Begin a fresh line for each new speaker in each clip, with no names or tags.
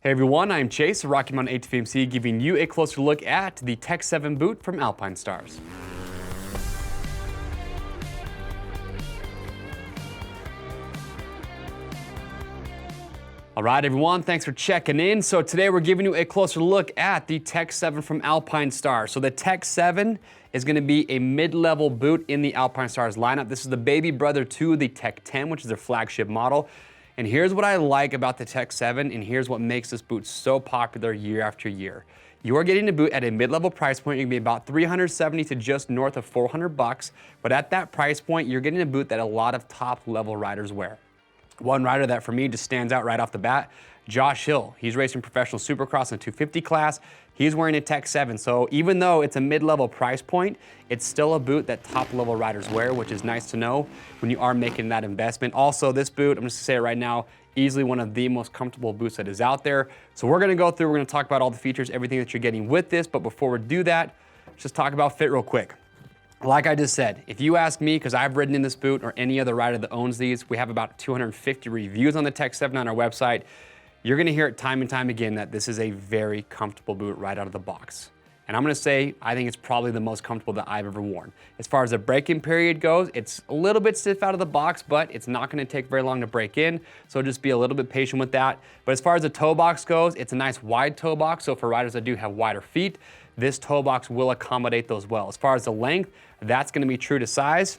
Hey everyone, I'm Chase, Rocky Mountain ATV giving you a closer look at the Tech 7 boot from Alpinestars. All right everyone, thanks for checking in. So today we're giving you a closer look at the Tech 7 from Alpinestars. So the Tech 7 is going to be a mid-level boot in the Alpinestars lineup. This is the baby brother to the Tech 10, which is their flagship model. And here's what I like about the Tech 7, and here's what makes this boot so popular year after year. You are getting a boot at a mid-level price point. You're going to be about $370 to just north of $400, but at that price point, you're getting a boot that a lot of top-level riders wear. One rider that for me just stands out right off the bat, Josh Hill. He's racing professional supercross in the 250 class. He's wearing a Tech 7, so even though it's a mid-level price point, it's still a boot that top-level riders wear, which is nice to know when you are making that investment. Also, this boot, I'm just gonna say it right now, easily one of the most comfortable boots that is out there. So we're gonna go through, we're gonna talk about all the features, everything that you're getting with this, but before we do that, let's just talk about fit real quick. Like I just said, if you ask me, because I've ridden in this boot or any other rider that owns these, we have about 250 reviews on the Tech 7 on our website. You're gonna hear it time and time again that this is a very comfortable boot right out of the box. And I'm gonna say, I think it's probably the most comfortable that I've ever worn. As far as the break-in period goes, it's a little bit stiff out of the box, but it's not gonna take very long to break in, so just be a little bit patient with that. But as far as the toe box goes, it's a nice wide toe box, so for riders that do have wider feet, this toe box will accommodate those well. As far as the length, that's gonna be true to size.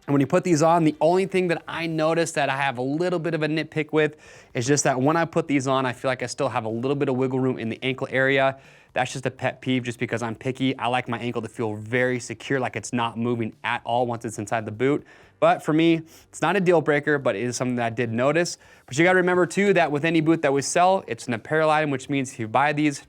And when you put these on, the only thing that I noticed that I have a little bit of a nitpick with is just that when I put these on, I feel like I still have a little bit of wiggle room in the ankle area. That's just a pet peeve just because I'm picky. I like my ankle to feel very secure, like it's not moving at all once it's inside the boot. But for me, it's not a deal breaker, but it is something that I did notice. But you gotta remember too that with any boot that we sell, it's an apparel item, which means if you buy these,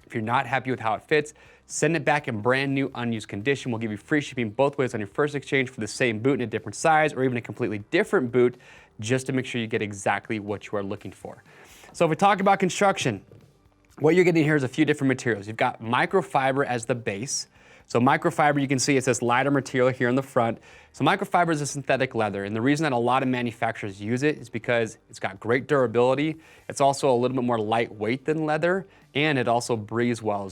if you're not happy with how it fits, send it back in brand new unused condition. We'll give you free shipping both ways on your first exchange for the same boot in a different size or even a completely different boot just to make sure you get exactly what you are looking for. So if we talk about construction, what you're getting here is a few different materials. You've got microfiber as the base. So microfiber, you can see it says lighter material here in the front. So microfiber is a synthetic leather, and the reason that a lot of manufacturers use it is because it's got great durability. It's also a little bit more lightweight than leather, and it also breathes well,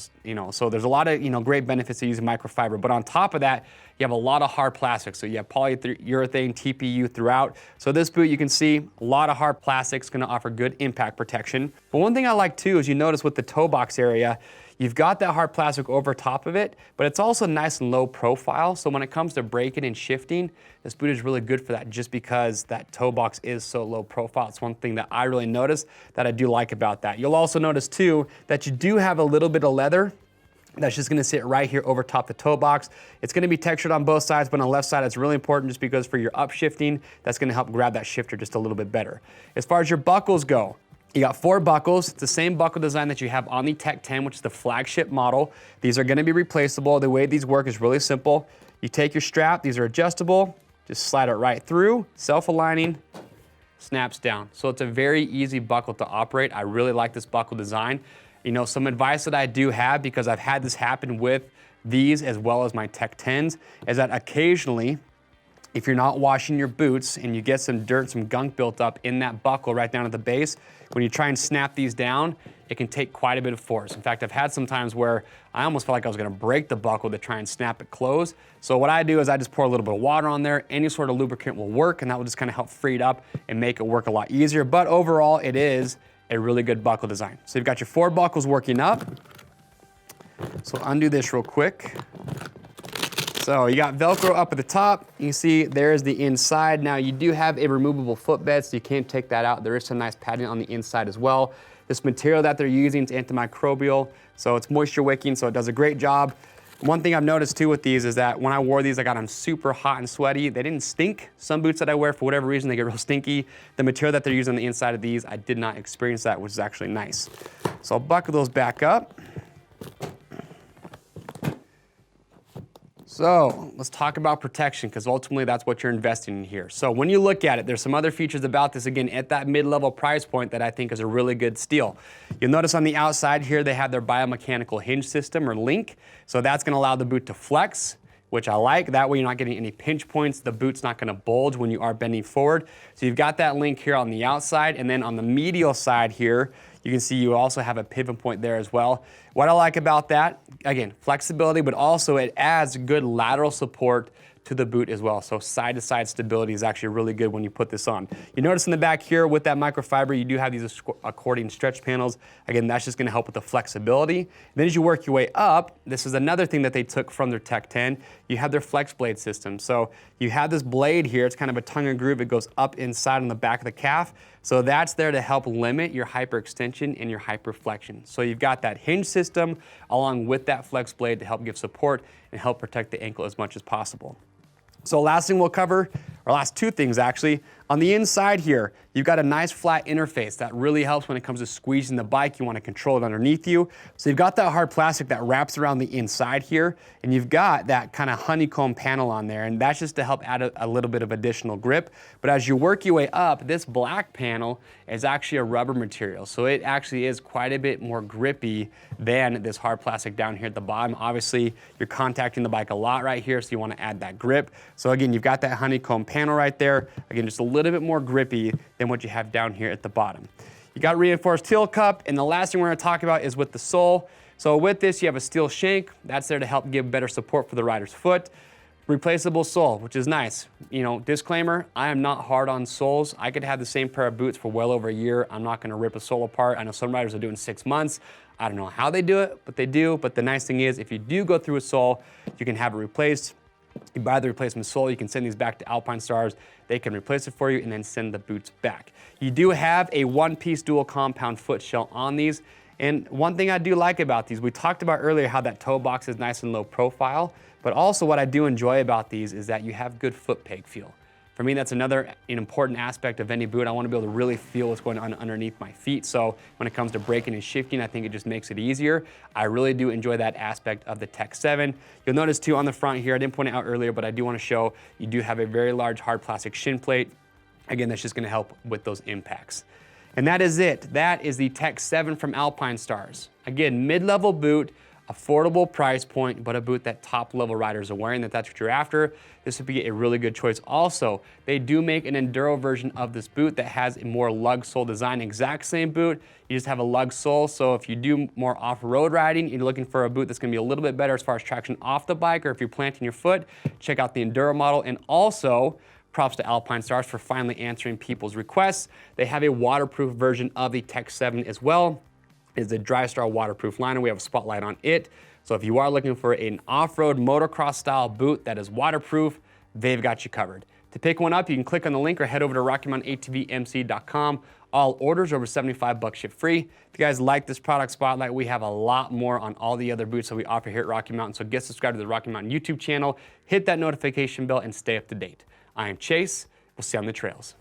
so there's a lot of, great benefits to using microfiber. But on top of that, you have a lot of hard plastics. So you have polyurethane, TPU throughout. So this boot, you can see a lot of hard plastics, gonna offer good impact protection. But one thing I like too is you notice with the toe box area, you've got that hard plastic over top of it, but it's also nice and low profile. So when it comes to braking and shifting, this boot is really good for that just because that toe box is so low profile. It's one thing that I really noticed that I do like about that. You'll also notice too that you do have a little bit of leather that's just gonna sit right here over top the toe box. It's gonna be textured on both sides, but on the left side, it's really important just because for your upshifting, that's gonna help grab that shifter just a little bit better. As far as your buckles go, you got 4 buckles. It's the same buckle design that you have on the Tech 10, which is the flagship model. These are gonna be replaceable. The way these work is really simple. You take your strap, these are adjustable, just slide it right through, self-aligning, snaps down. So it's a very easy buckle to operate. I really like this buckle design. Some advice that I do have, because I've had this happen with these as well as my Tech 10s, is that occasionally, if you're not washing your boots and you get some dirt, some gunk built up in that buckle right down at the base, when you try and snap these down, it can take quite a bit of force. In fact, I've had some times where I almost felt like I was gonna break the buckle to try and snap it closed. So what I do is I just pour a little bit of water on there. Any sort of lubricant will work, and that will just kind of help free it up and make it work a lot easier. But overall, it is a really good buckle design. So you've got your 4 buckles working up. So undo this real quick. So you got Velcro up at the top. You can see there's the inside. Now you do have a removable footbed, so you can't take that out. There is some nice padding on the inside as well. This material that they're using is antimicrobial, so it's moisture wicking, so it does a great job. One thing I've noticed too with these is that when I wore these, I got them super hot and sweaty. They didn't stink. Some boots that I wear, for whatever reason, they get real stinky. The material that they're using on the inside of these, I did not experience that, which is actually nice. So I'll buckle those back up. So let's talk about protection, because ultimately that's what you're investing in here. So when you look at it, there's some other features about this, again, at that mid-level price point that I think is a really good steal. You'll notice on the outside here, they have their biomechanical hinge system or link. So that's gonna allow the boot to flex, which I like. That way you're not getting any pinch points. The boot's not gonna bulge when you are bending forward. So you've got that link here on the outside, and then on the medial side here, You can see you also have a pivot point there as well. What I like about that, again, flexibility, but also it adds good lateral support to the boot as well. So side-to-side stability is actually really good when you put this on. You notice in the back here with that microfiber, you do have these accordion stretch panels. Again, that's just gonna help with the flexibility. And then as you work your way up, this is another thing that they took from their Tech 10, you have their flex blade system. So you have this blade here, it's kind of a tongue and groove, it goes up inside on the back of the calf. So that's there to help limit your hyperextension and your hyperflexion. So you've got that hinge system along with that flex blade to help give support and help protect the ankle as much as possible. So last thing we'll cover, or last two things actually, on the inside here, you've got a nice flat interface that really helps when it comes to squeezing the bike. You want to control it underneath you. So you've got that hard plastic that wraps around the inside here, and you've got that kind of honeycomb panel on there, and that's just to help add a little bit of additional grip. But as you work your way up, this black panel is actually a rubber material. So it actually is quite a bit more grippy than this hard plastic down here at the bottom. Obviously, you're contacting the bike a lot right here, so you want to add that grip. So again, you've got that honeycomb panel right there. Again, just a little bit more grippy than what you have down here at the bottom. You got reinforced heel cup, and the last thing we're going to talk about is with the sole. So with this, you have a steel shank. That's there to help give better support for the rider's foot. Replaceable sole, which is nice. You know, disclaimer, I am not hard on soles. I could have the same pair of boots for well over a year. I'm not going to rip a sole apart. I know some riders are doing 6 months. I don't know how they do it, but they do. But the nice thing is, if you do go through a sole, you can have it replaced. You buy the replacement sole, you can send these back to Alpinestars. They can replace it for you and then send the boots back. You do have a one-piece dual compound foot shell on these. And one thing I do like about these, we talked about earlier how that toe box is nice and low profile, but also what I do enjoy about these is that you have good foot peg feel. For me, that's another important aspect of any boot. I want to be able to really feel what's going on underneath my feet. So when it comes to braking and shifting, I think it just makes it easier. I really do enjoy that aspect of the Tech 7. You'll notice too on the front here, I didn't point it out earlier, but I do want to show you do have a very large hard plastic shin plate. Again, that's just going to help with those impacts. And that is it. That is the Tech 7 from Alpinestars. Again, mid-level boot, affordable price point, but a boot that top-level riders are wearing, that's what you're after. This would be a really good choice. Also, they do make an enduro version of this boot that has a more lug sole design. Exact same boot, you just have a lug sole. So if you do more off-road riding, you're looking for a boot that's gonna be a little bit better as far as traction off the bike, or if you're planting your foot, check out the enduro model. And also, props to Alpinestars for finally answering people's requests. They have a waterproof version of the Tech 7 as well. It's a DryStar waterproof liner. We have a spotlight on it. So if you are looking for an off-road motocross style boot that is waterproof, they've got you covered. To pick one up, you can click on the link or head over to RockyMountainATVMC.com. All orders over $75 ship free. If you guys like this product spotlight, we have a lot more on all the other boots that we offer here at Rocky Mountain. So get subscribed to the Rocky Mountain YouTube channel, hit that notification bell, and stay up to date. I am Chase. We'll see you on the trails.